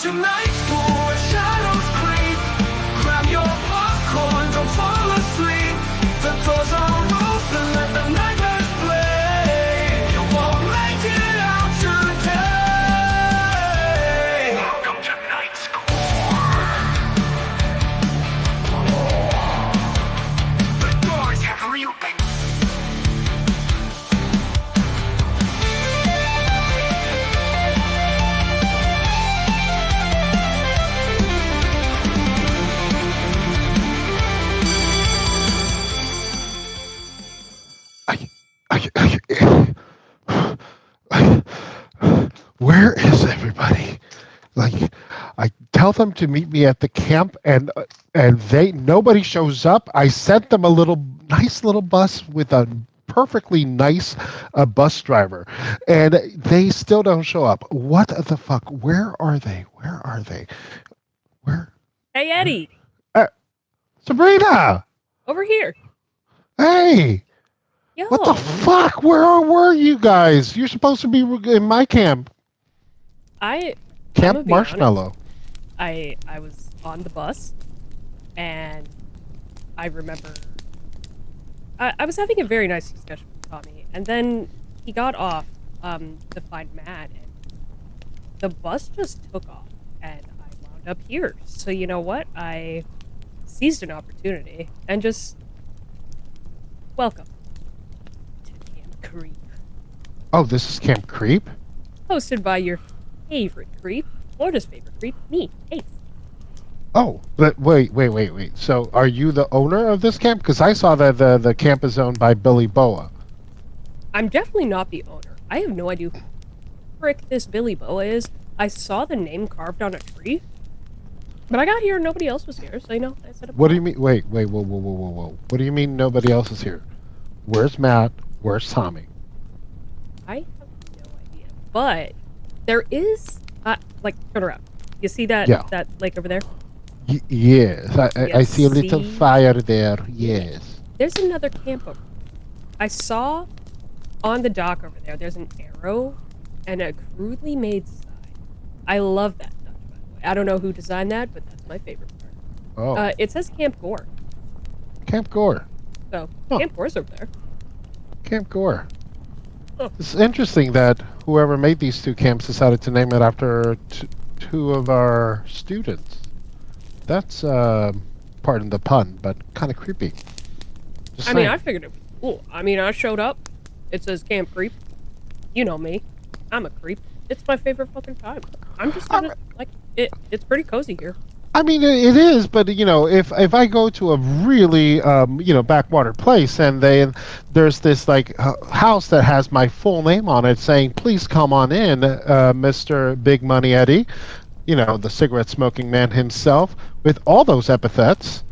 to night school where shadows creep. Grab your popcorn, don't fall asleep. The doors are open, let the nightmares play. You won't make it out today. Welcome to night school. The doors have reopened. Where is everybody? Like, I tell them to meet me at the camp, and nobody shows up. I sent them a nice little bus with a perfectly nice bus driver, and they still don't show up. What the fuck? Where are they? Where are they? Where? Hey, Eddie. Sabrina! Over here. Hey! Yo. What the fuck? Where were you guys? You're supposed to be in my camp. Camp Marshmallow. I was on the bus, and I remember I was having a very nice discussion with Tommy, and then he got off to find Matt, and the bus just took off, and I wound up here. So you know what? I seized an opportunity and just welcome to Camp Creep. Oh, this is Camp Creep? Hosted by your favorite creep, Florida's favorite creep, me, Ace. Oh, but wait. So, are you the owner of this camp? Because I saw that the camp is owned by Billy Boa. I'm definitely not the owner. I have no idea who frick this Billy Boa is. I saw the name carved on a tree, but I got here and nobody else was here, so I set up. What do you mean? Wait, whoa. What do you mean nobody else is here? Where's Matt? Where's Tommy? I have no idea. But there is, turn around. You see that that lake over there? Yes, I see a little fire there. Yes. There's another camp over there. I saw on the dock over there, there's an arrow and a crudely made sign. I love that touch, by the way. I don't know who designed that, but that's my favorite part. Oh. It says Camp Gore. Camp Gore. So, Camp Gore's over there. Camp Gore. Oh. It's interesting that whoever made these two camps decided to name it after two of our students. That's, pardon the pun, but kind of creepy. I mean, I figured it was cool. I mean, I showed up. It says Camp Creep. You know me. I'm a creep. It's my favorite fucking time. I'm just gonna, it's pretty cozy here. I mean, it is, but, if I go to a really, backwater place and there's this, house that has my full name on it saying, please come on in, Mr. Big Money Eddie, the cigarette-smoking man himself, with all those epithets,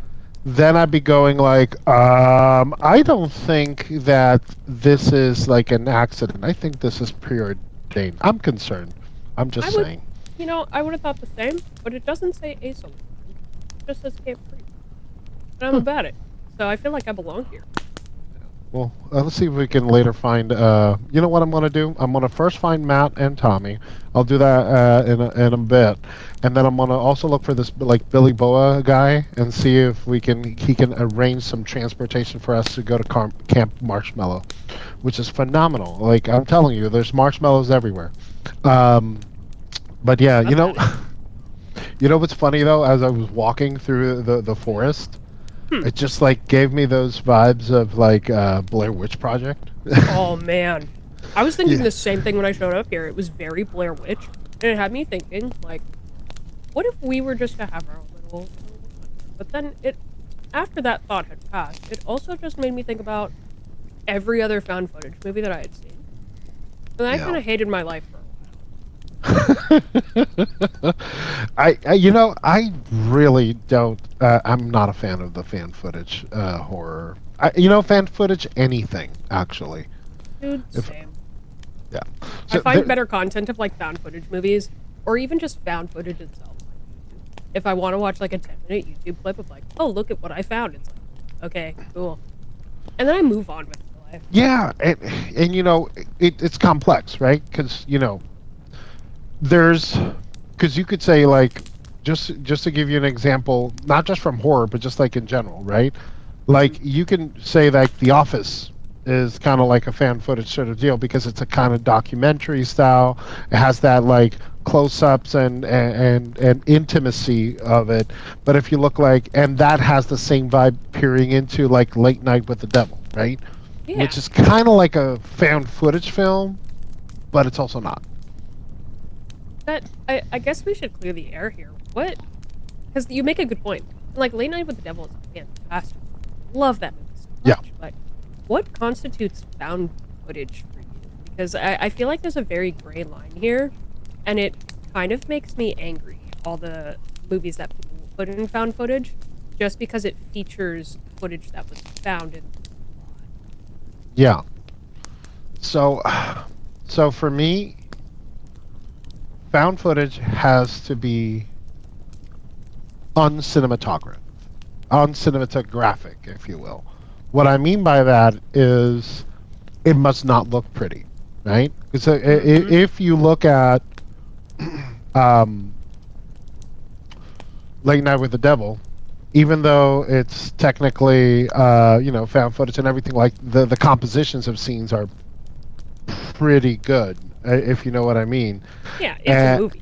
then I'd be going I don't think that this is an accident. I think this is preordained. I'm concerned. I'm just saying. I would have thought the same, but it doesn't say Ace on it. It just says Camp Creep. And I'm about it. So I feel like I belong here. Well, let's see if we can later find, you know what I'm going to do? I'm going to first find Matt and Tommy. I'll do that in a bit. And then I'm going to also look for this, Billy Boa guy and see if he can arrange some transportation for us to go to Camp Marshmallow, which is phenomenal. I'm telling you, there's marshmallows everywhere. But yeah, you know what's funny though? As I was walking through the forest, it just gave me those vibes of Blair Witch Project. Oh man, I was thinking the same thing when I showed up here. It was very Blair Witch, and it had me thinking what if we were just to have our own little? But then after that thought had passed, it also just made me think about every other found footage movie that I had seen, and I kind of hated my life for a while. I really don't. I'm not a fan of the fan footage horror. Fan footage anything actually. Dude, same. Yeah. So I find better content of found footage movies, or even just found footage itself. If I want to watch a 10-minute YouTube clip of oh, look at what I found, it's okay, cool, and then I move on with my life. Yeah, and it's complex, right? Because there's because you could say like, just to give you an example, not just from horror, but just like in general, right? Like you can say like The Office is kind of like a fan footage sort of deal because it's a kind of documentary style. It has that like close-ups and intimacy of it. But if you look like, and that has the same vibe peering into like Late Night with the Devil, right? Yeah. Which is kind of like a found footage film, but it's also not. That I guess we should clear the air here. What? Because you make a good point. Like Late Night with the Devil is fantastic. Love that movie so Yeah. much. But what constitutes found footage for you? Because I feel like there's a very gray line here, and it kind of makes me angry. All the movies that people put in found footage, just because it features footage that was found in. Yeah. So, so for me, found footage has to be uncinematographic, if you will. What I mean by that is it must not look pretty, right? Because if you look at Late Night with the Devil, even though it's technically found footage and everything, like the compositions of scenes are pretty good, if you know what I mean. Yeah, it's a movie.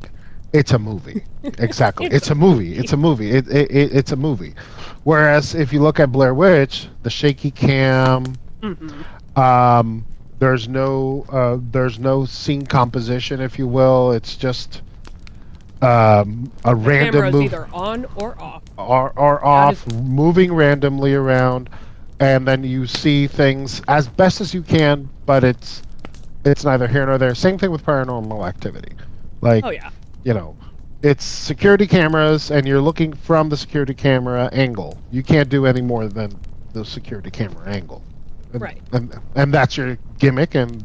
It's a movie. Exactly. It's a movie. It's a movie. It's a movie. Whereas if you look at Blair Witch, the shaky cam, there's no scene composition, if you will. It's just a The random camera's move either on or off. or off, moving randomly around, and then you see things as best as you can, but it's neither here nor there. Same thing with Paranormal Activity. Like, Oh yeah. it's security cameras, and you're looking from the security camera angle. You can't do any more than the security camera angle. Right. And that's your gimmick, and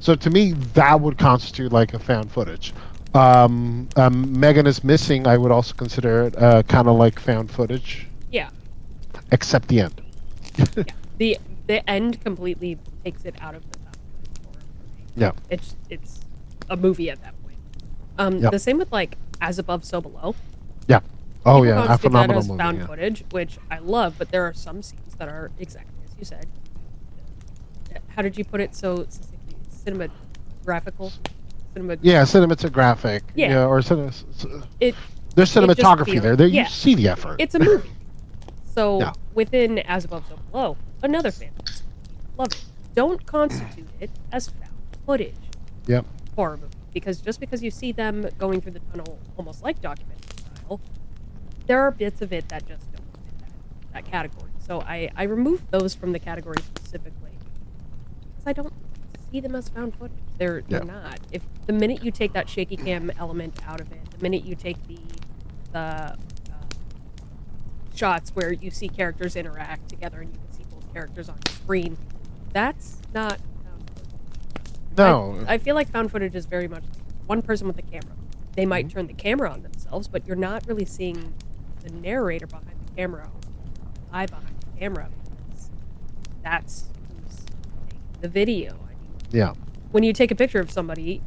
so to me, that would constitute like a found footage. Megan is Missing, I would also consider it kind of like found footage, Yeah. except the end. Yeah. The end completely takes it out of the found footage horror for me. Yeah. It's a movie at that point. Yep. The same with like As Above, So Below. Yeah. Oh People yeah, a constitute that phenomenal as movie. found Yeah. footage, which I love, but there are some scenes that are exactly as you said. How did you put it so succinctly? Cinematographical? Yeah, cinematographic. Yeah. Or It there's just cinematography feels- there. There yeah. you see the effort. It's a movie. So Yeah. within As Above, So Below, another fantasy. Love it. Don't constitute it as found footage Yep. horror movie. Because just because you see them going through the tunnel almost like documentary style, there are bits of it that just don't fit that category. So I remove those from the category specifically. Because I don't see them as found footage. They're not. If the minute you take that shaky cam element out of it, the minute you take the shots where you see characters interact together and you can see both characters on screen, that's not found footage. No. I feel like found footage is very much one person with a camera. They might turn the camera on themselves, but you're not really seeing the narrator behind the camera, or the eye behind the camera, because that's who's taking the video. I mean, Yeah. when you take a picture of somebody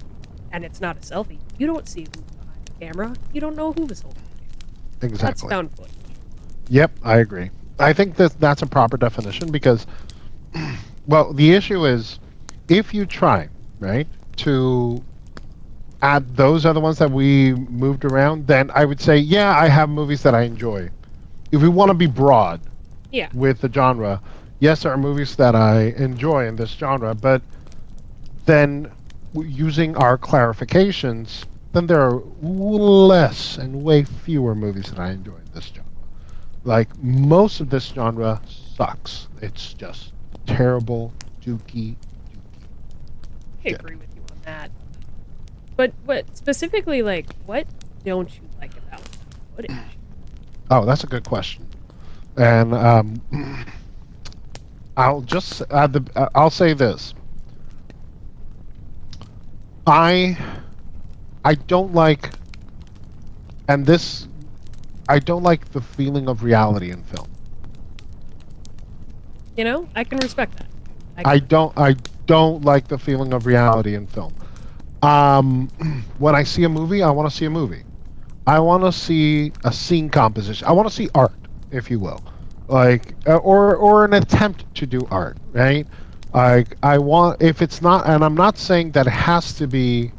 and it's not a selfie, you don't see who's behind the camera. You don't know who was holding the camera. That's Exactly. found footage. Yep, I agree. I think that's a proper definition because, well, the issue is if you try, right, to add those other ones that we moved around, then I would say, yeah, I have movies that I enjoy. If we want to be broad Yeah. with the genre, yes, there are movies that I enjoy in this genre, but then using our clarifications, then there are less and way fewer movies that I enjoy in this genre. Like, most of this genre sucks. It's just terrible, dookie. I agree with you on that. But specifically, like, what don't you like about footage? Oh, that's a good question. And I'll just I'll say this. I don't like, and this, I don't like the feeling of reality in film. You know, I can respect that. I don't like the feeling of reality in film. When I see a movie, I want to see a movie. I want to see a scene composition. I want to see art, if you will, like or an attempt to do art, right? Like I want, if it's not, and I'm not saying that it has to be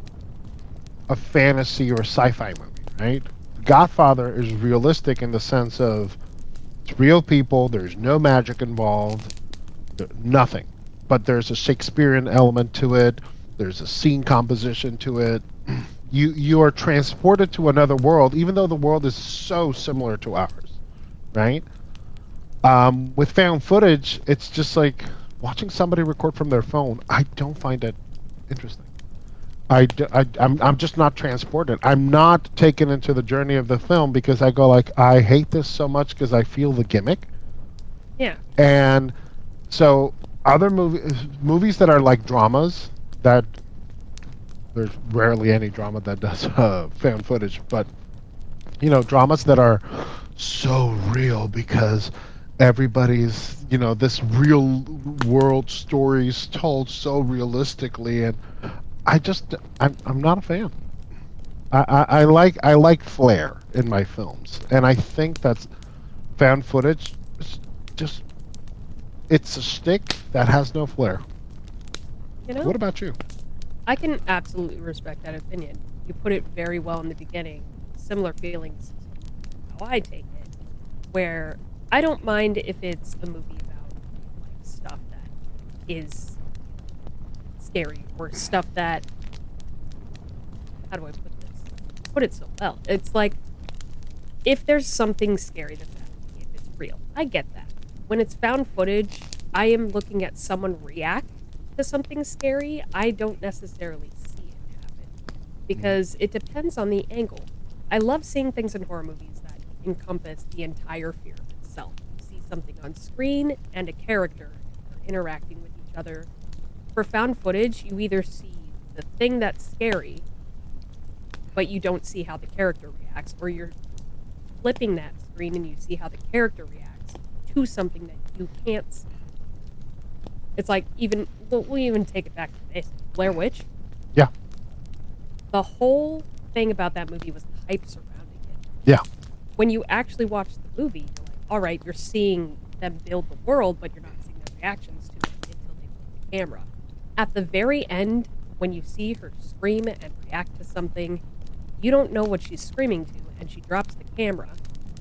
a fantasy or sci-fi movie, right? Godfather is realistic in the sense of it's real people. There's no magic involved, nothing, but there's a Shakespearean element to it. There's a scene composition to it. You are transported to another world, even though the world is so similar to ours, right? With found footage, it's just like watching somebody record from their phone. I don't find it interesting. I'm just not transported. I'm not taken into the journey of the film because I go like, I hate this so much because I feel the gimmick. Yeah. And so other movies that are like dramas, that there's rarely any drama that does found footage, but dramas that are so real because everybody's this real world stories told so realistically, and I'm not a fan. I like flair in my films, and I think that's found footage. Just it's a stick that has no flair. What about you? I can absolutely respect that opinion. You put it very well in the beginning. Similar feelings how I take it, where I don't mind if it's a movie about like stuff that is scary or stuff that, how do I put this? Put it so well. It's like if there's something scary that's happening, if it's real, I get that. When it's found footage, I am looking at someone react to something scary. I don't necessarily see it happen because it depends on the angle. I love seeing things in horror movies that encompass the entire fear of itself. You see something on screen and a character interacting with each other. For found footage, you either see the thing that's scary, but you don't see how the character reacts, or you're flipping that screen and you see how the character reacts to something that you can't see. It's like we'll even take it back to the basics. Blair Witch. Yeah. The whole thing about that movie was the hype surrounding it. Yeah. When you actually watch the movie, you're like, all right, you're seeing them build the world, but you're not seeing their reactions to it until they put the camera. At the very end, when you see her scream and react to something, you don't know what she's screaming to, and she drops the camera,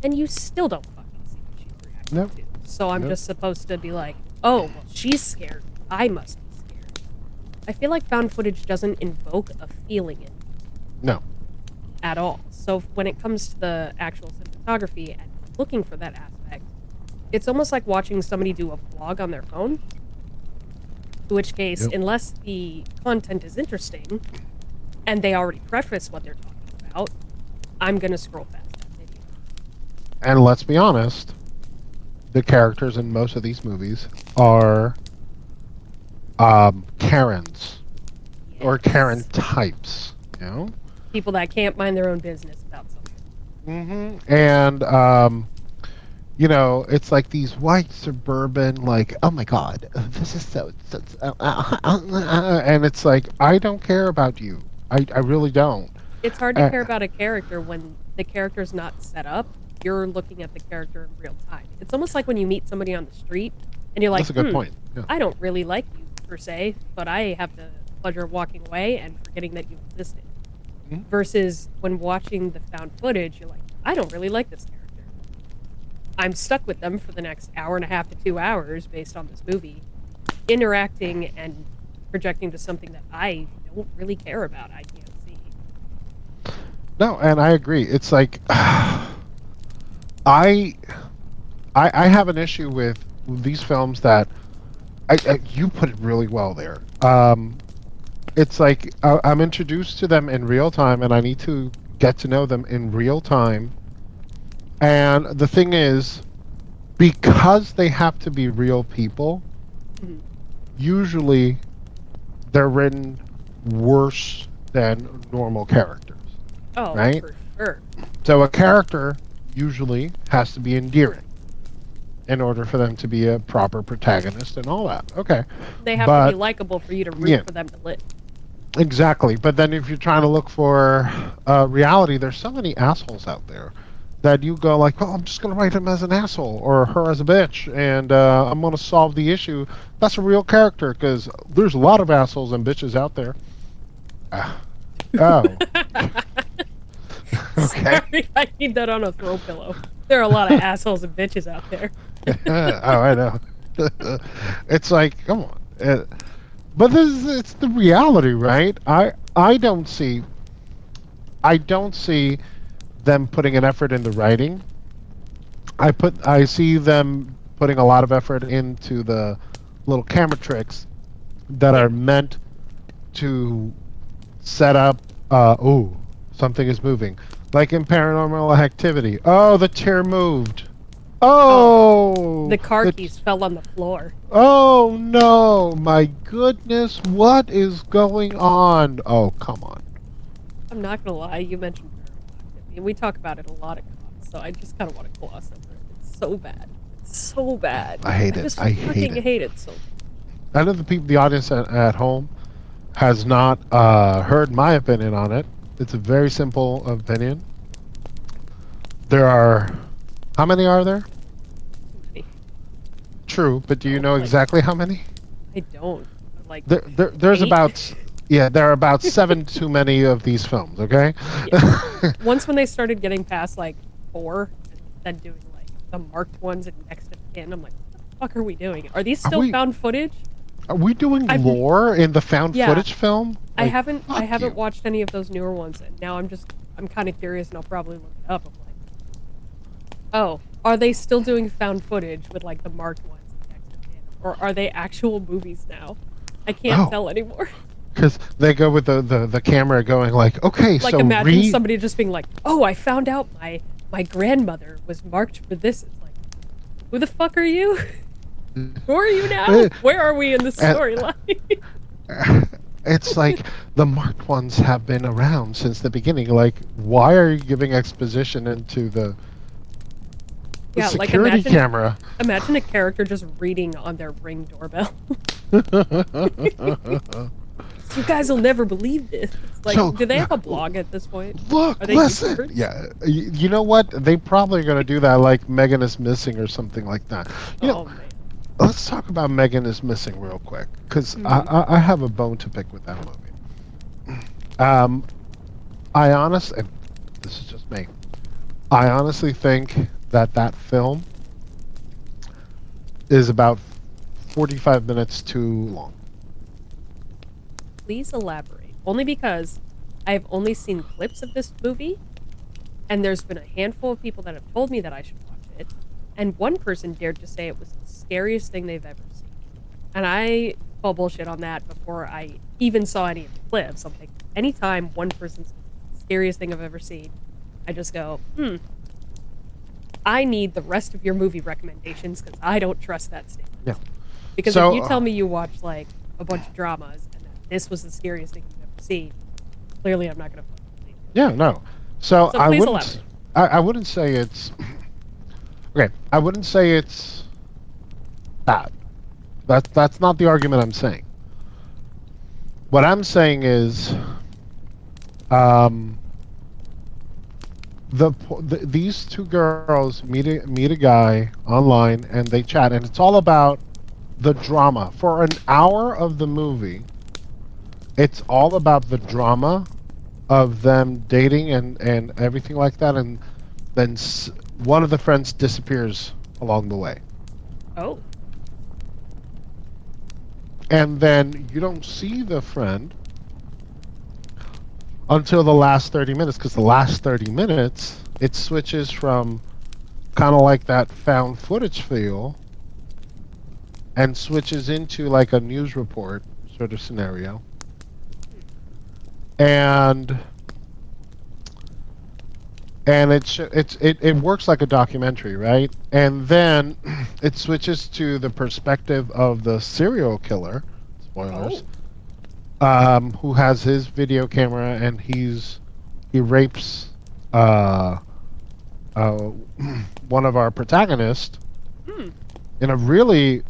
and you still don't fucking see what she's reacting to. So I'm just supposed to be like, oh, well, she's scared. I must be scared. I feel like found footage doesn't invoke a feeling in me. No. At all. So when it comes to the actual cinematography and looking for that aspect, it's almost like watching somebody do a vlog on their phone. In which case, unless the content is interesting and they already preface what they're talking about, I'm going to scroll past that video. And let's be honest, the characters in most of these movies are Karens or Karen types, People that can't mind their own business about something. Mm-hmm. And it's like these white suburban, like, oh my god, this is and it's like, I don't care about you. I really don't. It's hard to care about a character when the character's not set up. You're looking at the character in real time. It's almost like when you meet somebody on the street and you're like, that's a good point. Yeah. I don't really like you per se, but I have the pleasure of walking away and forgetting that you existed. Mm-hmm. Versus when watching the found footage, you're like, I don't really like this character. I'm stuck with them for the next hour and a half to 2 hours based on this movie, interacting and projecting to something that I don't really care about. I can't see. No, and I agree. It's like I have an issue with these films that you put it really well there. It's like I'm introduced to them in real time, and I need to get to know them in real time. And the thing is, because they have to be real people, Mm-hmm. usually they're written worse than normal characters. Oh, right? for sure. So a character usually has to be endearing in order for them to be a proper protagonist and all that. Okay. They have to be likable for you to root for them to live. Exactly. But then if you're trying to look for reality, there's so many assholes out there that you go like, well, I'm just going to write him as an asshole or her as a bitch, and I'm going to solve the issue. That's a real character because there's a lot of assholes and bitches out there. Ah. Oh. Okay. Sorry, I need that on a throw pillow. There are a lot of assholes and bitches out there. Oh, I know. It's like, come on. But it's the reality, right? I don't see them putting an effort into writing. I see them putting a lot of effort into the little camera tricks that are meant to set up oh, something is moving. Like in Paranormal Activity. Oh, the chair moved. Oh, The car keys fell on the floor. Oh no, my goodness, what is going on? Oh, come on. I'm not gonna lie, you mentioned Paranormal Activity, and we talk about it a lot of times, so I just kind of want to gloss over it. It's so bad. It's so bad. I hate it. Just I hate fucking it. hate it so I know the audience at home has not heard my opinion on it. It's a very simple opinion. There are, how many are there? many. True, but do you know Like- exactly how many? I don't. Like, There's 8? about, yeah, there are about 7 too many of these films, okay? Once when they started getting past like 4 and then doing like the marked ones and next of kin, I'm like, what the fuck are we doing? Are these still we- found footage? Are we doing I've- lore in the found Yeah. footage film? I Like, haven't fuck you. watched any of those newer ones, and now I'm kind of curious, and I'll probably look it up. I'm like, oh, are they still doing found footage with like the marked ones and next of kin, or are they actual movies now? I can't Oh. tell anymore. Because they go with the camera going like, okay, Like so imagine somebody just being like, "Oh, I found out my grandmother was marked for this." It's like, who the fuck are you? Who are you now? Where are we in the storyline? It's like the marked ones have been around since the beginning. Like, why are you giving exposition into the Yeah, like security imagine- camera? Imagine a character just reading on their Ring doorbell. You guys will never believe this. It's like, So- do they have a blog at this point? Look, Are they listen. YouTubers? Yeah, you know what? They probably are going to do that, like Megan is Missing or something like that. You know, Oh man. let's talk about Megan is Missing real quick, because Mhm. I have a bone to pick with that movie. I honestly, and this is just me, I honestly think that film is about 45 minutes too long. Please elaborate. Only because I've only seen clips of this movie, and there's been a handful of people that have told me that I should watch it, and one person dared to say it was the scariest thing they've ever seen. And I call bullshit on that before I even saw any of the clips. I'm like, anytime one person's the scariest thing I've ever seen, I just go, I need the rest of your movie recommendations because I don't trust that statement. Yeah. Because So, if you tell me you watched like a bunch of dramas and that this was the scariest thing you've ever seen, clearly I'm not gonna fucking believe it. Yeah, no. So, So I please wouldn't. elaborate. I wouldn't say it's. Okay, I wouldn't say it's bad. That's not the argument I'm saying. What I'm saying is, these two girls meet a guy online and they chat, and it's all about the drama for an hour of the movie. It's all about the drama of them dating and everything like that, and then one of the friends disappears along the way, Oh, and then you don't see the friend until the last 30 minutes, because the last 30 minutes it switches from kind of like that found footage feel and switches into like a news report sort of scenario, and it works like a documentary, right? And then it switches to the perspective of the serial killer, spoilers, who has his video camera, and he rapes one of our protagonists in a really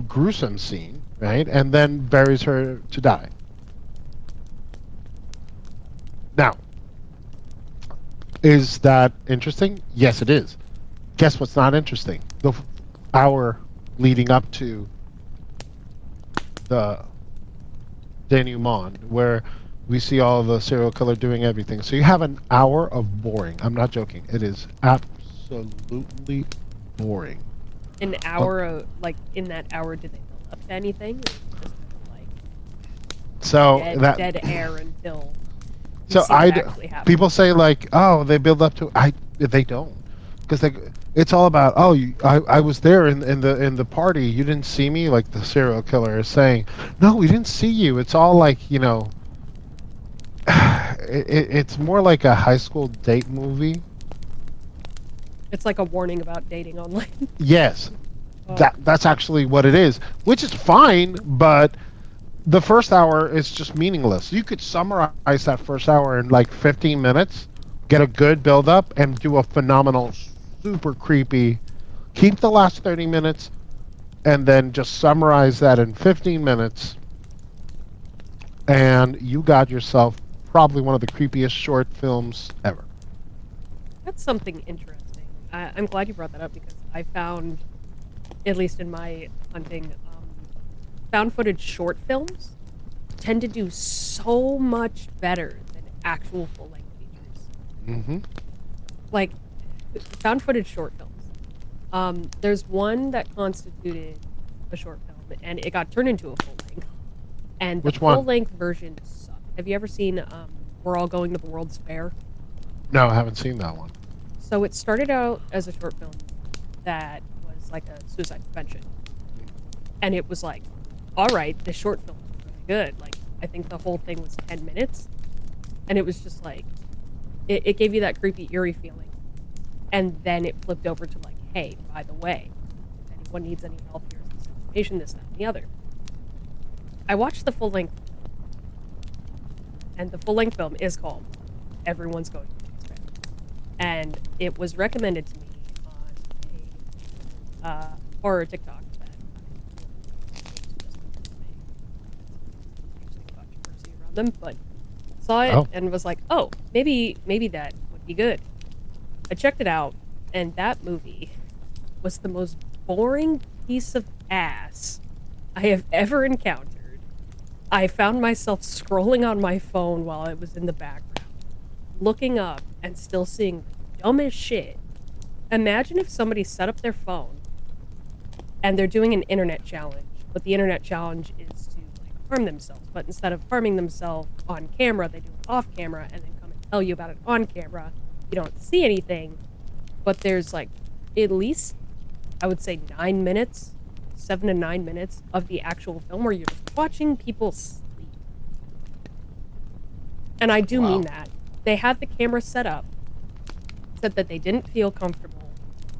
gruesome scene, right? And then buries her to die. Is that interesting? Yes, it is. Guess what's not interesting? The hour leading up to the denouement, where we see all the serial killer doing everything. So you have an hour of boring. I'm not joking. It is absolutely boring. An hour, like in that hour, did they build up to anything? Or was it just kind of like So dead air until so see what actually happened? people say like, oh, they build up to. They don't, because it's all about, oh, I was there in the party. You didn't see me, like the serial killer is saying. No, we didn't see you. It's all like, it's more like a high school date movie. It's like a warning about dating online. Yes, Oh. that's actually what it is, which is fine, but the first hour is just meaningless. You could summarize that first hour in like 15 minutes, get a good build up, and do a phenomenal, super creepy. Keep the last 30 minutes, and then just summarize that in 15 minutes, and you got yourself probably one of the creepiest short films ever. That's something interesting. I'm glad you brought that up because I found, at least in my hunting, found footage short films tend to do so much better than actual full length features. Mm-hmm. Like, found footage short films. There's one that constituted a short film and it got turned into a full length. And the Which one? full length version sucked. Have you ever seen We're All Going to the World's Fair? No, I haven't seen that one. So it started out as a short film that was like a suicide prevention. And it was like, all right, this short film is really good. Like, I think the whole thing was 10 minutes. And it was just like, it gave you that creepy, eerie feeling. And then it flipped over to like, hey, by the way, if anyone needs any help, here's this information, this, that, and the other. I watched the full length. And the full length film is called Everyone's Going to the Fair. And it was recommended to me on a horror TikTok that usually controversy around them, but saw it and was like, oh, maybe that would be good. I checked it out, and that movie was the most boring piece of ass I have ever encountered. I found myself scrolling on my phone while it was in the background, looking up and still seeing the dumbest shit. Imagine if somebody set up their phone and they're doing an internet challenge, but the internet challenge is to like harm themselves. But instead of harming themselves on camera, they do it off camera and then come and tell you about it on camera. You don't see anything, but there's like at least, I would say 9 minutes, 7 to 9 minutes of the actual film where you're just watching people sleep. And I do mean that. They had the camera set up, said that they didn't feel comfortable.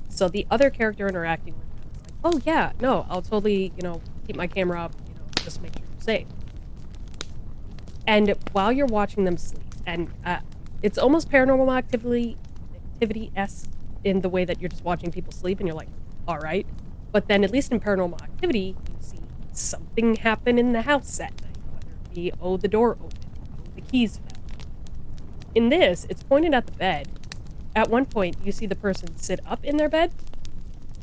So the other character interacting with them was like, oh yeah, no, I'll totally, keep my camera up, just make sure you're safe. And while you're watching them sleep, and it's almost paranormal activity-esque in the way that you're just watching people sleep and you're like, all right. But then at least in paranormal activity, you see something happen in the house that night, whether it be, oh, the door opened, oh, the keys fell. In this, it's pointed at the bed. At one point, you see the person sit up in their bed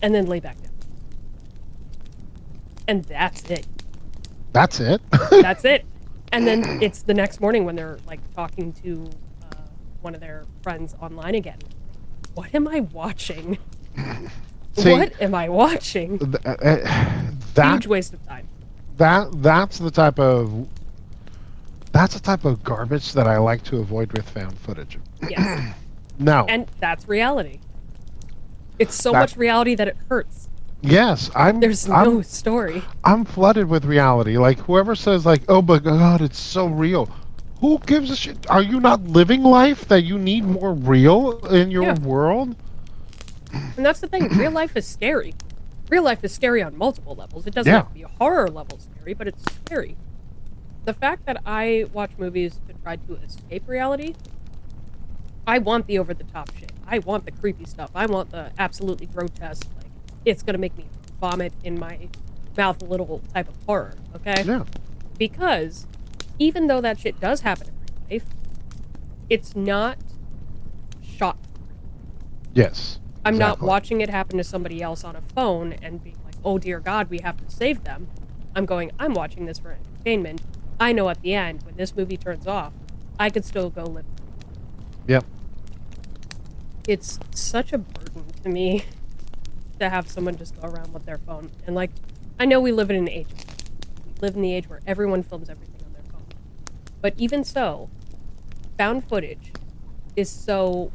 and then lay back down. And that's it. That's it? That's it. And then it's the next morning when they're like talking to one of their friends online again. What am I watching? See, what am I watching? Huge waste of time. That's the type of garbage that I like to avoid with found footage. Yes. No. And that's reality. It's so much reality that it hurts. Yes, There's no story. I'm flooded with reality. Like, whoever says, like, oh my god, it's so real. Who gives a shit? Are you not living life that you need more real in your world? And that's the thing. Real life is scary. Real life is scary on multiple levels. It doesn't have to be a horror level scary, but it's scary. The fact that I watch movies to try to escape reality, I want the over-the-top shit. I want the creepy stuff. I want the absolutely grotesque, like, it's gonna make me vomit in my mouth a little type of horror, okay? Yeah. Because even though that shit does happen in real life, it's not shot Yes. I'm not Exactly. watching it happen to somebody else on a phone and being like, oh dear God, we have to save them. I'm watching this for entertainment. I know at the end, when this movie turns off, I could still go live. Yep. It's such a burden to me to have someone just go around with their phone. And like, I know we live in an age. We live in the age where everyone films everything on their phone. But even so, found footage is so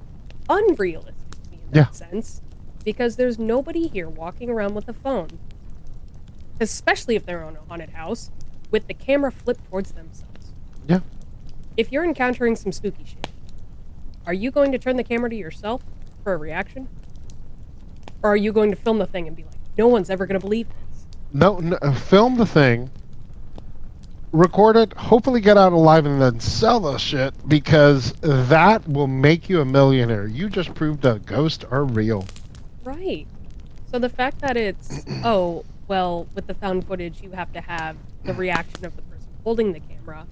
unrealistic to me in that sense, because there's nobody here walking around with a phone, especially if they're on a haunted house, with the camera flipped towards themselves. Yeah. If you're encountering some spooky shit, are you going to turn the camera to yourself for a reaction? Or are you going to film the thing and be like, no one's ever going to believe this? No, film the thing, record it, hopefully get out alive, and then sell the shit, because that will make you a millionaire. You just proved a ghost are real. Right. So the fact that it's, oh, well, with the found footage, you have to have the reaction of the person holding the camera,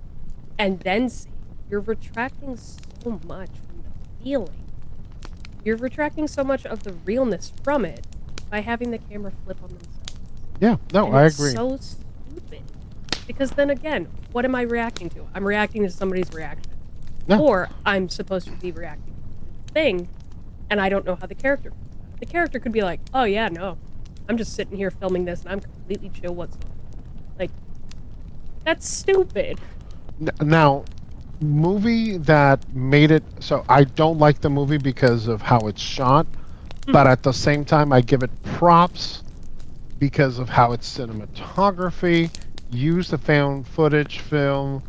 and then see, you're retracting so much from the feeling. You're retracting so much of the realness from it by having the camera flip on themselves. Yeah, no, And I it's agree. so stupid. Because then again, what am I reacting to? I'm reacting to somebody's reaction. Yeah. Or I'm supposed to be reacting to the thing, and I don't know how the character feels about it. The character could be like, oh yeah, no, I'm just sitting here filming this and I'm completely chill whatsoever. Like, that's stupid. Now, movie that made it so I don't like the movie because of how it's shot, but at the same time I give it props because of how its cinematography used the found footage film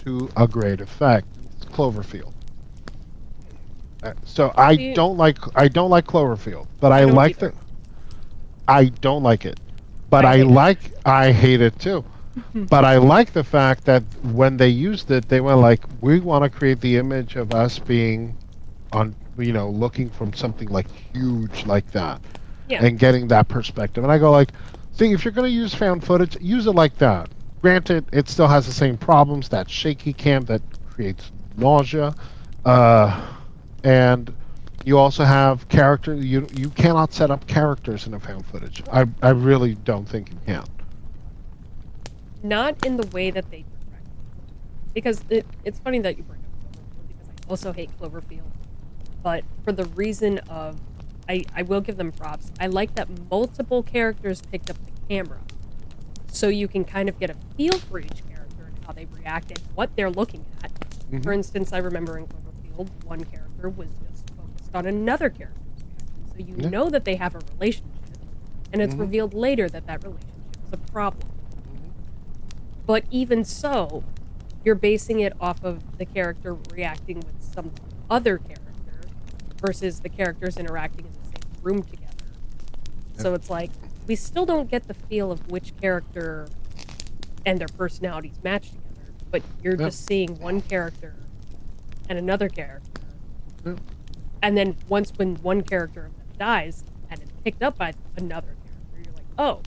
to a great effect. It's Cloverfield. So I See, don't like Cloverfield, but I I don't like either. I don't like it, but I hate it. I hate it too. But I like the fact that when they used it, they went like, we want to create the image of us being on, looking from something like huge like that, Yeah. and getting that perspective. And I go like, see, if you're going to use found footage, use it like that. Granted, it still has the same problems, that shaky cam that creates nausea, and you also have character. You cannot set up characters in a found footage. I really don't think you can. Not in the way that they direct. Because it's funny that you bring up Cloverfield, because I also hate Cloverfield. But for the reason of, I will give them props. I like that multiple characters picked up the camera, so you can kind of get a feel for each character and how they react and what they're looking at. Mhm. For instance, I remember in Cloverfield, one character was just focused on another character's reaction, so you Yeah. know that they have a relationship, and it's Mhm. revealed later that that relationship is a problem. But even so, you're basing it off of the character reacting with some other character versus the characters interacting in the same room together. So it's like, we still don't get the feel of which character and their personalities match together, but you're Yep. just seeing one character and another character. Yep. And then when one character of them dies and it's picked up by another character, you're like, oh,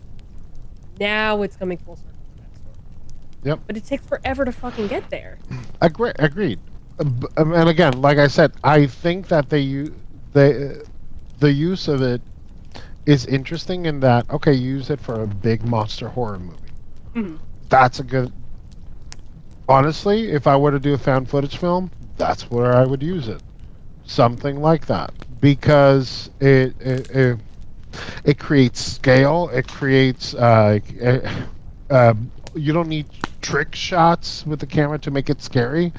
now it's coming full circle to that story. Yep. But it takes forever to fucking get there. Agreed. And again, like I said, I think that the use of it is interesting in that, okay, use it for a big monster horror movie. Mhm. That's a good. Honestly, if I were to do a found footage film, that's where I would use it. Something like that, because it creates scale. It creates. You don't need trick shots with the camera to make it scary.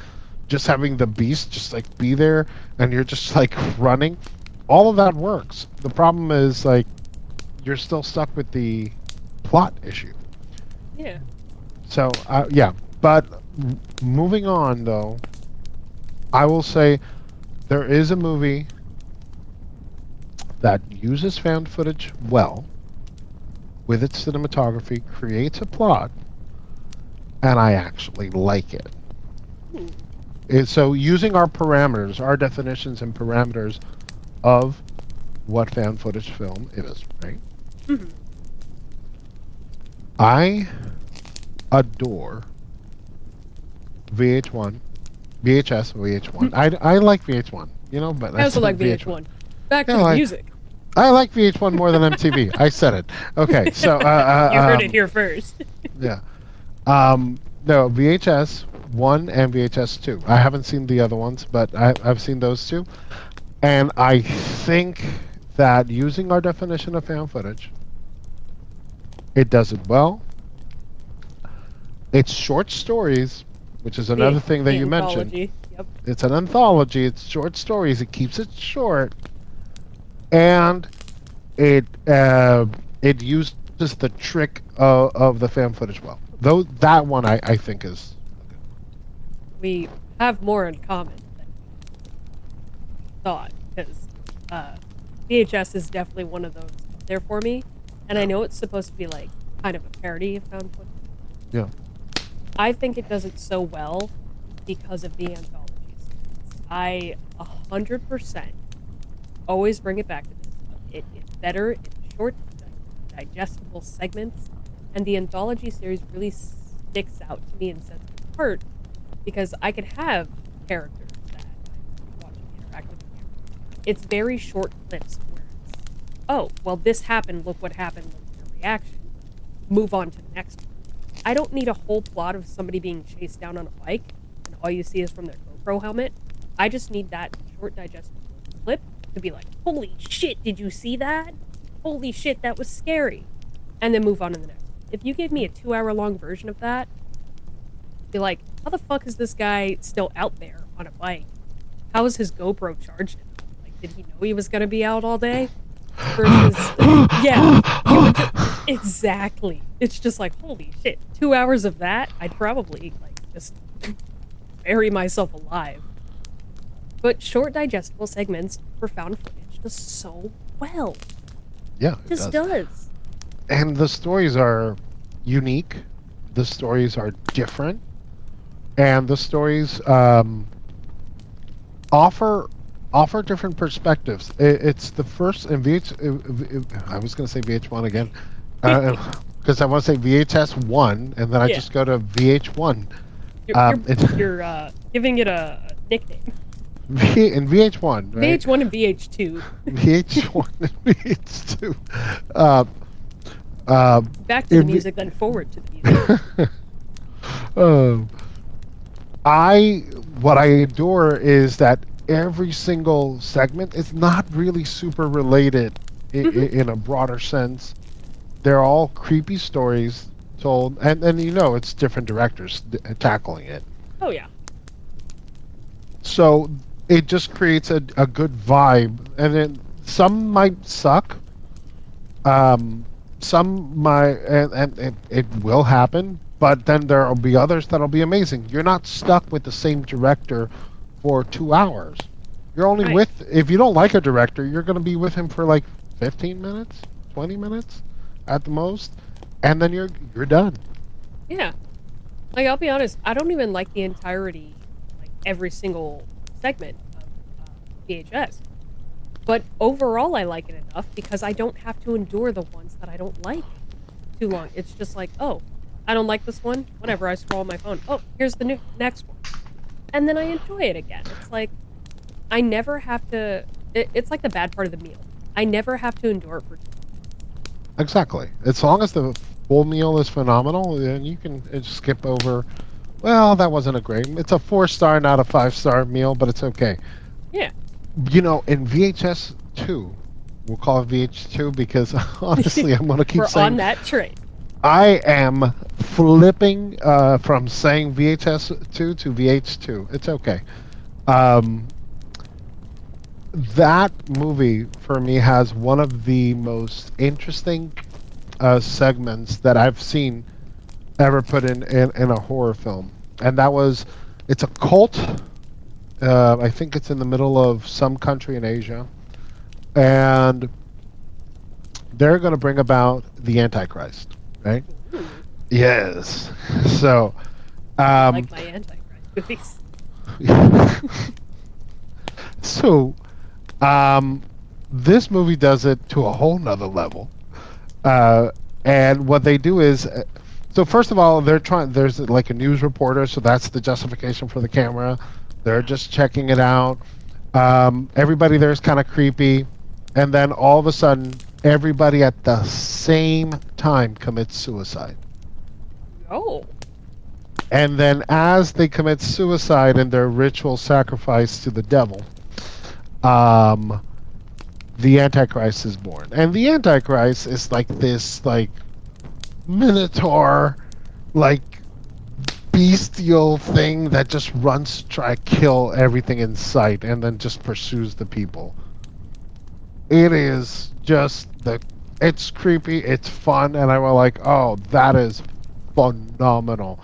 Just having the beast just like be there and you're just like running, all of that works. The problem is like you're still stuck with the plot issue. Yeah. So yeah, but moving on though, I will say there is a movie that uses found footage well with its cinematography, creates a plot, and I actually like it. Ooh. So using our parameters, our definitions and parameters of what found footage film is, right? Mhm. I adore VH1, VHS, VH1. I like VH1, but I also like VH1. VH1. Back to Yeah, the like, music. I like VH1 more than MTV. I said it. Okay, so You heard it here first. yeah. No, VHS 1 and VHS 2. I haven't seen the other ones, but I've seen those two. And I think that using our definition of fan footage, it does it well. It's short stories, which is another thing that The you mentioned. anthology. Yep. It's an anthology. It's short stories. It keeps it short, and it uses the trick of the fan footage well. Though that one I think is We have more in common than we thought, because VHS is definitely one of those there for me, and I know it's supposed to be like kind of a parody of found footage. yeah. I think it does it so well because of the anthologies. I 100% always bring it back to this. It's better in short, digestible segments, and the anthology series really sticks out to me and sets it apart because I could have characters that I'm watching interact with. It's very short clips where it's, oh, well, this happened, look what happened, look at your reaction. Move on to the next one. I don't need a whole plot of somebody being chased down on a bike and all you see is from their GoPro helmet. I just need that short digestible clip to be like, holy shit, did you see that? Holy shit, that was scary. And then move on to the next. If you gave me a 2-hour-long version of that, be like, how the fuck is this guy still out there on a bike? How is his GoPro charged? Like, did he know he was gonna be out all day? Versus, yeah, you would exactly. It's just like, holy shit, 2 hours of that, I'd probably like just bury myself alive. But short digestible segments for found footage does so well. Yeah, It just does. And the stories are unique. The stories are different, and the stories offer different perspectives. It's the first in I was going to say VH1 again, because I want to say VHS 1, and then I just go to VH1. You're giving it a nickname. In VH1, right? VH1 and VH2. VH1 and VH2. Back to the music, then forward to the music. What I adore is that every single segment is not really super related in a broader sense. They're all creepy stories told, and it's different directors tackling it. Oh yeah. So it just creates a good vibe, and then some might suck. Some might, and it will happen, but then there will be others that'll be amazing. You're not stuck with the same director for 2 hours. You're only if you don't like a director, you're going to be with him for like 15 minutes, 20 minutes at the most, and then you're done. Yeah. Like, I'll be honest, I don't even like the entirety, like every single segment of VHS. But overall, I like it enough because I don't have to endure the ones that I don't like too long. It's just like, oh, I don't like this one. Whatever, I scroll on my phone. Oh, here's the next one. And then I enjoy it again. It's like, I never have to... It's like the bad part of the meal. I never have to endure it for too long. Exactly. As long as the full meal is phenomenal, then you can skip over, well, that wasn't a great... It's a 4-star, not a 5-star meal, but it's okay. Yeah. In VHS 2, we'll call it VH2 because honestly, I'm going to keep We're saying... on that train. I am flipping from saying VHS 2 to VH2. It's okay. That movie, for me, has one of the most interesting segments that I've seen ever put in a horror film. And that was... It's a cult... I think it's in the middle of some country in Asia, and they're going to bring about the Antichrist, right? Ooh. Yes. So, I like my Antichrist movies. So, this movie does it to a whole nother level, and what they do is. So first of all, there's like a news reporter, so that's the justification for the camera. They're just checking it out. Everybody there is kind of creepy. and then all of a sudden, everybody at the same time commits suicide. Oh. And then, as they commit suicide in their ritual sacrifice to the devil, the Antichrist is born. And the Antichrist is like this, like, minotaur, like, bestial thing that just runs to try to kill everything in sight and then just pursues the people. It is just it's creepy, it's fun, and I was like, oh, that is phenomenal.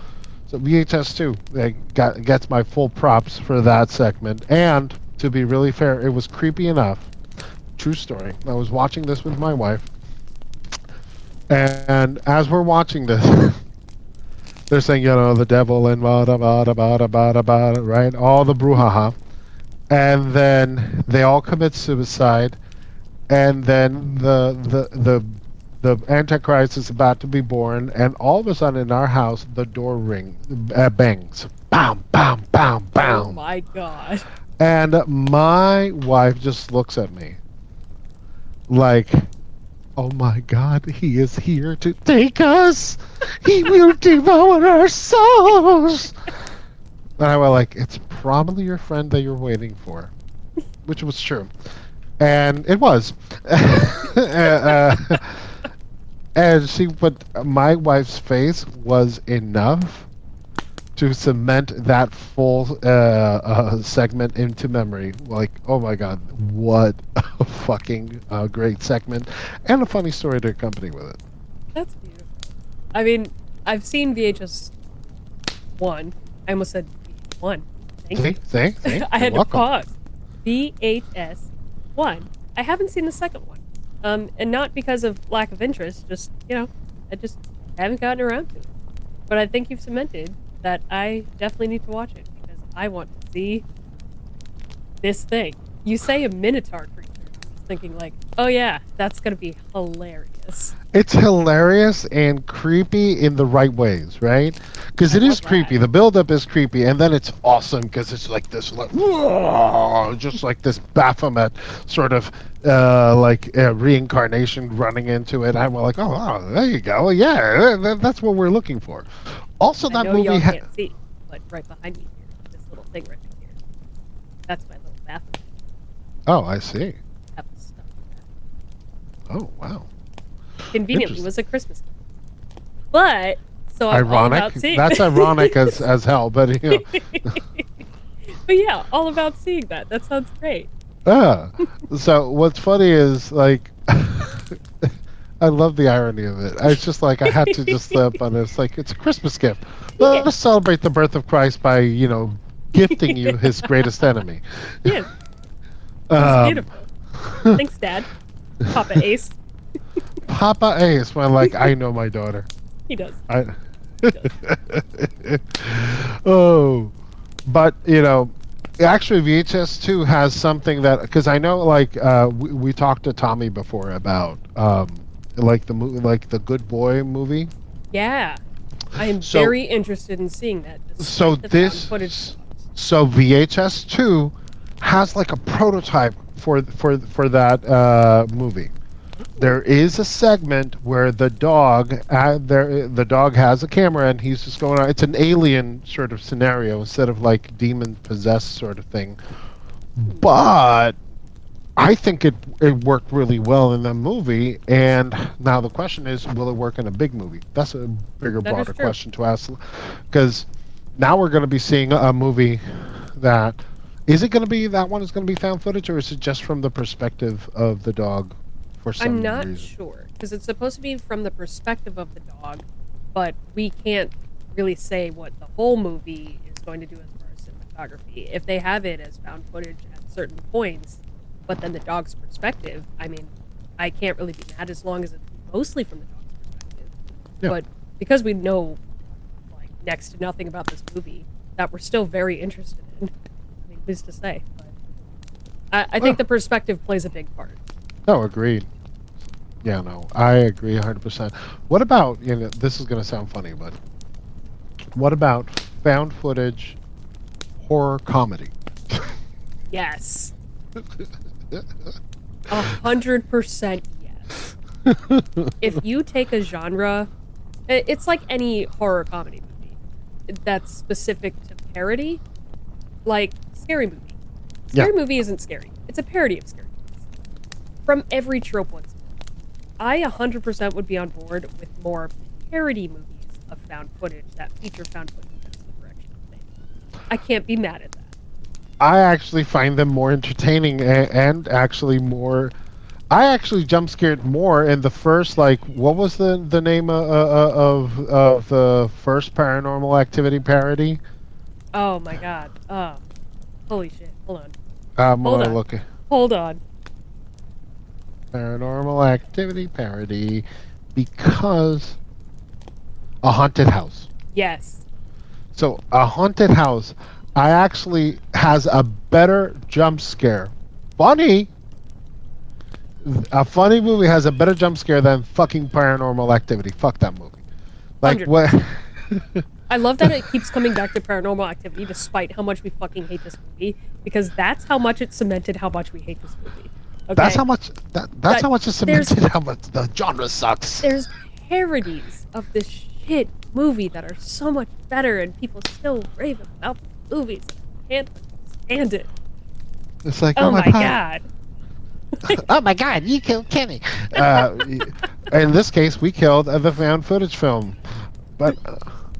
So VHS 2 gets my full props for that segment. And to be really fair, it was creepy enough. True story. I was watching this with my wife, and as we're watching this, they're saying, the devil and bada bada bada bada bada, right? All the brouhaha. And then they all commit suicide, and then the Antichrist is about to be born, and all of a sudden in our house the door bangs, bam, bam, bam, bam. Oh my god! And my wife just looks at me, like, oh my god, he is here to take us. He will devour our souls. And I was like, it's probably your friend that you're waiting for, which was true, and it was. But my wife's face was enough to cement that full segment into memory. Like, oh my god, what a fucking great segment, and a funny story to accompany with it. That's beautiful. I mean, I've seen VHS 1. I almost said VHS 1. Thank you. I had to pause. VHS 1. I haven't seen the second one. And not because of lack of interest, just, I just haven't gotten around to it. But I think you've cemented that I definitely need to watch it, because I want to see this thing. You say a minotaur creature, I was thinking like, oh yeah, that's gonna be hilarious. It's hilarious and creepy in the right ways, right? Because it is creepy. The build-up is creepy, and then it's awesome because it's like this, like, whoa, just like this Baphomet sort of reincarnation running into it. I'm like, oh, there you go. Yeah, that's what we're looking for. Also, that movie y'all can't see, but right behind me here, this little thing right here, that's my little bathroom. Oh, I see. Have the stuff in there. Oh, wow. Conveniently was a Christmas gift. But so I'm ironic. all about seeing That's ironic as hell, but But yeah, all about seeing that. That sounds great. So what's funny is, like, I love the irony of it. It's just like I had to just slip on it. It's like, it's a Christmas gift. Let us celebrate the birth of Christ by, gifting you his greatest enemy. Yeah. That's beautiful. Thanks, Dad. Papa Ace. Papa Ace, well, like, I know my daughter. He does. Oh, but actually, VHS 2 has something that, because I know, like, we talked to Tommy before about like the movie, like the Good Boy movie. Yeah, I am very interested in seeing that. So VHS 2 has like a prototype for that movie. There is a segment where the dog has a camera and he's just going on. It's an alien sort of scenario instead of like demon possessed sort of thing. But I think it worked really well in the movie. And now the question is, will it work in a big movie? That's a bigger, broader question to ask. Because now we're going to be seeing a movie that that one is going to be found footage, or is it just from the perspective of the dog? I'm not sure, because it's supposed to be from the perspective of the dog, but we can't really say what the whole movie is going to do as far as cinematography. If they have it as found footage at certain points, but then the dog's perspective, I mean, I can't really be mad as long as it's mostly from the dog's perspective. Yeah. But because we know like next to nothing about this movie, that we're still very interested in, I mean, who's to say? But I think the perspective plays a big part. No, agreed. Yeah, no, I agree 100%. What about, this is going to sound funny, but what about found footage horror comedy? Yes. 100% yes. If you take a genre, it's like any horror comedy movie that's specific to parody, like Scary Movie. Yeah. Scary Movie isn't scary. It's a parody of scary movies. From every trope once. I 100% would be on board with more parody movies of found footage that feature found footage as the direction of things. I can't be mad at that. I actually find them more entertaining and actually more. I actually jump scared more in the first, like, what was the name of the first Paranormal Activity parody? Oh my god. Holy shit. Hold on. I'm Hold gonna on. look at Hold on. Paranormal Activity parody because a haunted house. Yes. So a haunted house, I actually has a better jump scare. Funny. A funny movie has a better jump scare than fucking Paranormal Activity. Fuck that movie. Like 100%. what? I love that it keeps coming back to Paranormal Activity despite how much we fucking hate this movie, because that's how much it cemented how much we hate this movie. Okay? That's how much. That's how much it's there's- cemented. How much the genre sucks. There's parodies of this shit movie that are so much better, and people still rave about the movies. I can't stand it. It's like, Oh my god. Oh my god, you killed Kenny. In this case, we killed the found footage film. But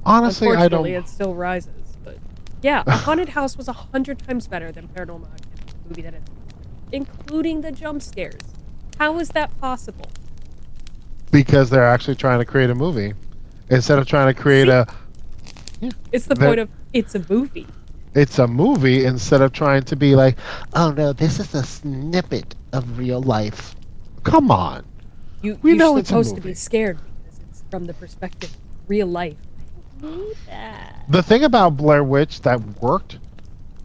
honestly, I don't. Unfortunately, it still rises. But yeah, a haunted house was 100 times better than Paranormal Activity, the movie that it, including the jump scares. How is that possible? Because they're actually trying to create a movie instead of trying to create a. It's the They're- point of it's a movie. It's a movie instead of trying to be like, oh no, this is a snippet of real life. Come on. You, We you're know it's a supposed to movie. be scared because it's from the perspective of real life. I don't need that. The thing about Blair Witch that worked,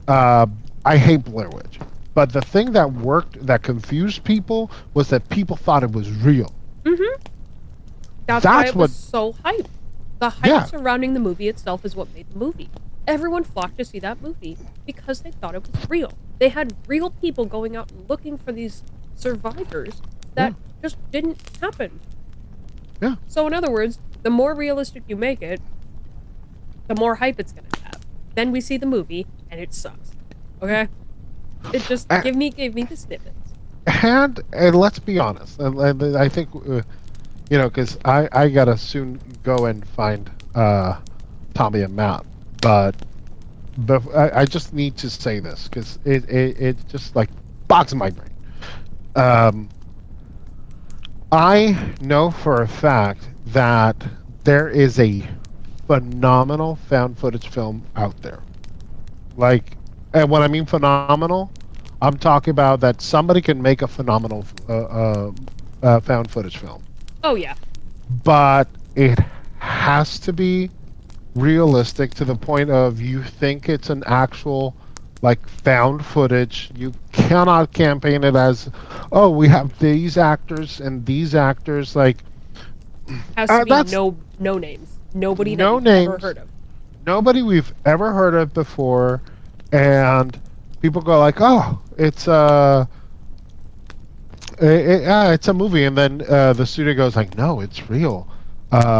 I hate Blair Witch, but the thing that worked that confused people was that people thought it was real. Mm-hmm. That's why That's it was what- so hyped. The hype Yeah. surrounding the movie itself is what made the movie. Everyone flocked to see that movie because they thought it was real. They had real people going out and looking for these survivors that just didn't happen. Yeah. So in other words, the more realistic you make it, the more hype it's gonna have. Then we see the movie and it sucks. Okay? It just give me the snippets. And let's be honest, and I think, because I gotta soon go and find Tommy and Matt, but I just need to say this because it just like bogs my brain. I know for a fact that there is a phenomenal found footage film out there. Like, and when I mean phenomenal, I'm talking about that somebody can make a phenomenal found footage film. Oh yeah. But it has to be realistic to the point of you think it's an actual like found footage. You cannot campaign it as, oh, we have these actors and these actors. Like, Has to be that's- no names. Nobody that No you've ever names. heard of. nobody we've ever heard of before, and people go like, oh, it's it's a movie, and then the studio goes like, no, it's real.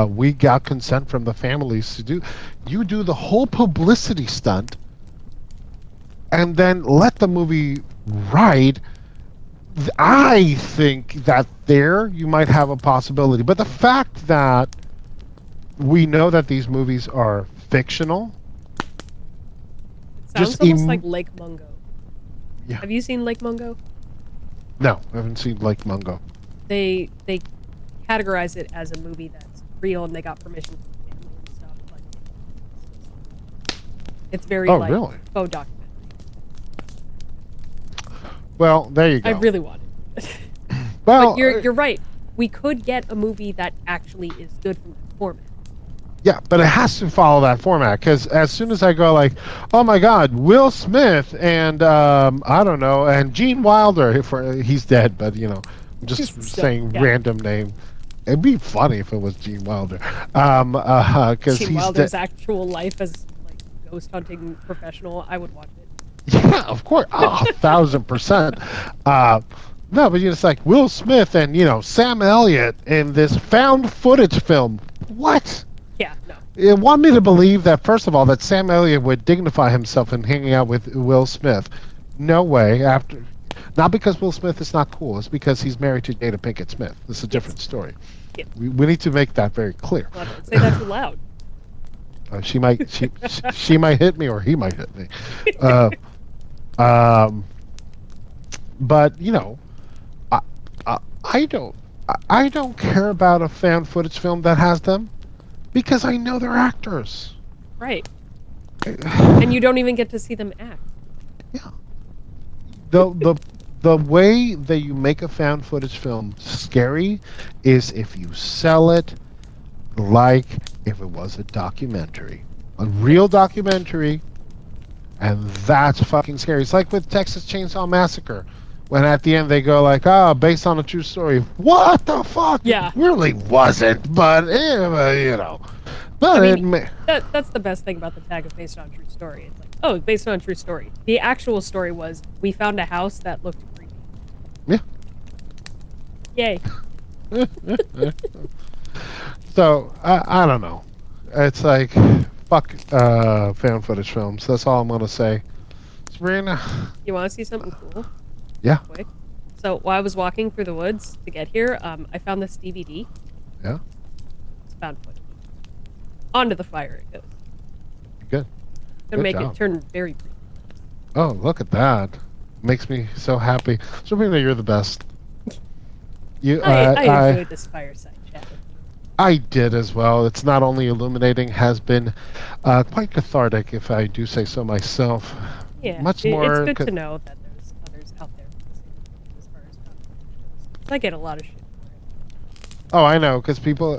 We got consent from the families to do. You do the whole publicity stunt, and then let the movie ride. I think that there you might have a possibility, but the fact that we know that these movies are fictional. It sounds Just almost like Lake Mungo. Yeah. Have you seen Lake Mungo? No, I haven't seen Lake Mungo. They categorize it as a movie that's real, and they got permission from the family and stuff. Like, it's very Oh, like really? faux documentary. Well, there you go. I really want it. well, But you're right. We could get a movie that actually is good from that format. yeah, but it has to follow that format because as soon as I go like, oh my God, Will Smith and I don't know, and Gene Wilder, he's dead, but I'm just Just saying yeah. random name. It'd be funny if it was Gene Wilder, because Gene he's Wilder's dead. actual life as like ghost hunting professional. I would watch it. Yeah, of course, 1,000%. No, but it's like Will Smith and Sam Elliott in this found footage film. What? Yeah, no. You want me to believe that, first of all, that Sam Elliott would dignify himself in hanging out with Will Smith? No way. Not because Will Smith is not cool. It's because he's married to Jada Pinkett Smith. It's a different story. Yeah. We need to make that very clear. Well, don't say that too loud. She might she might hit me, or he might hit me. But I, I don't I don't care about a fan footage film that has them because I know they're actors. Right. And you don't even get to see them act. Yeah. The way that you make a found footage film scary is if you sell it like if it was a documentary, a real documentary, and that's fucking scary. It's like with Texas Chainsaw Massacre, when at the end they go like, based on a true story. What the fuck? Yeah. It really wasn't, but But I mean, that's the best thing about the tag of based on true story. It's like, oh, based on a true story. The actual story was we found a house that looked creepy. Yeah. Yay. So I don't know. It's like fuck fan footage films. That's all I'm gonna say. Sabrina. You want to see something cool? Yeah. Quick. So while I was walking through the woods to get here, I found this DVD. Yeah. It's found footage. Onto the fire it goes. Good. Gonna Good make job. it turn very pretty. Oh, look at that. Makes me so happy. Sabrina, you're the best. I enjoyed this fireside chat. I did as well. It's not only illuminating, has been quite cathartic, if I do say so myself. Yeah, Much more. It's good to know that there's others out there as far as I get a lot of shit for it. Oh, I know, because people,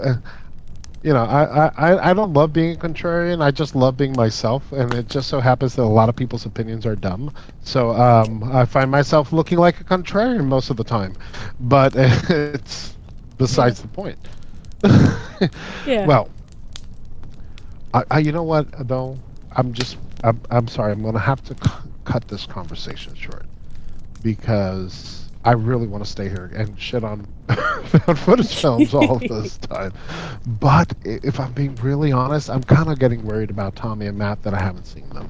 I don't love being a contrarian. I just love being myself, and it just so happens that a lot of people's opinions are dumb. So I find myself looking like a contrarian most of the time, but it's besides the point. Yeah. Well, you know what though? I'm sorry. I'm gonna have to cut this conversation short because I really want to stay here and shit on found footage films all of this time. But if I'm being really honest, I'm kind of getting worried about Tommy and Matt that I haven't seen them.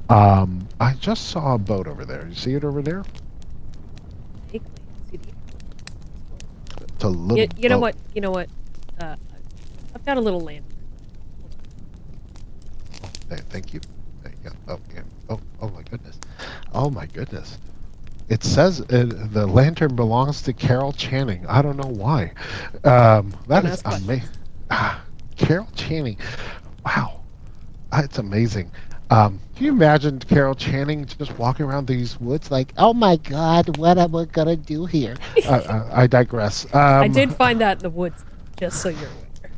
I just saw a boat over there. You see it over there? Vaguely see the- It's a little. You know boat. what? You know what? I've got a little lantern. Thank you. There you go. Oh, yeah. Oh my goodness. Oh my goodness. It says the lantern belongs to Carol Channing. I don't know why. That is amazing. Carol Channing. Wow. It's amazing. Can you imagine Carol Channing just walking around these woods like, oh my God, what am I going to do here? I digress. I did find that in the woods, just so you're aware.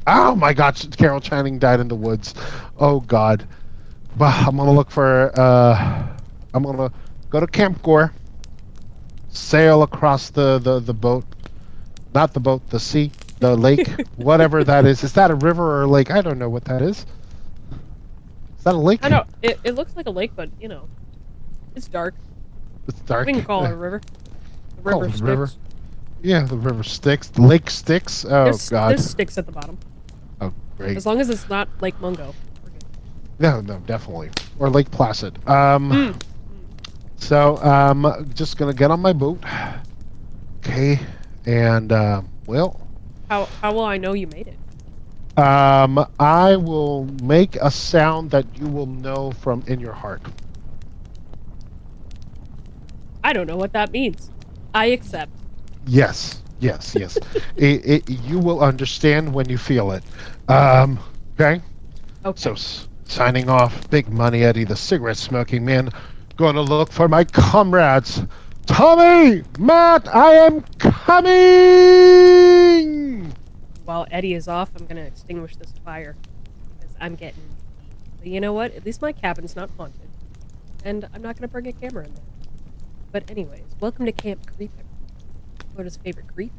Oh my God, Carol Channing died in the woods. Oh God. Well, I'm gonna look for. I'm gonna go to Camp Gore. Sail across the boat, not the boat, the sea, the lake, whatever that is. Is that a river or a lake? I don't know what that is. Is that a lake? I know it looks like a lake, but it's dark. It's dark. We can call it a river. The Call river it a Styx. river. Yeah, the river Styx. The lake Styx. Oh God. There's sticks at the bottom. Oh great. As long as it's not Lake Mungo. We're good. No, definitely. Or Lake Placid. So, just gonna get on my boat. Okay, and well, How will I know you made it? I will make a sound that you will know from in your heart. I don't know what that means. I accept. Yes. You will understand when you feel it. Okay. Okay. So, signing off, Big Money Eddie, the cigarette smoking man. Going to look for my comrades. Tommy! Matt, I am coming! While Eddie is off, I'm gonna extinguish this fire because I'm getting. But you know what? At least my cabin's not haunted, and I'm not gonna bring a camera in there. But anyways, welcome to Camp Creep. Florida's favorite creep.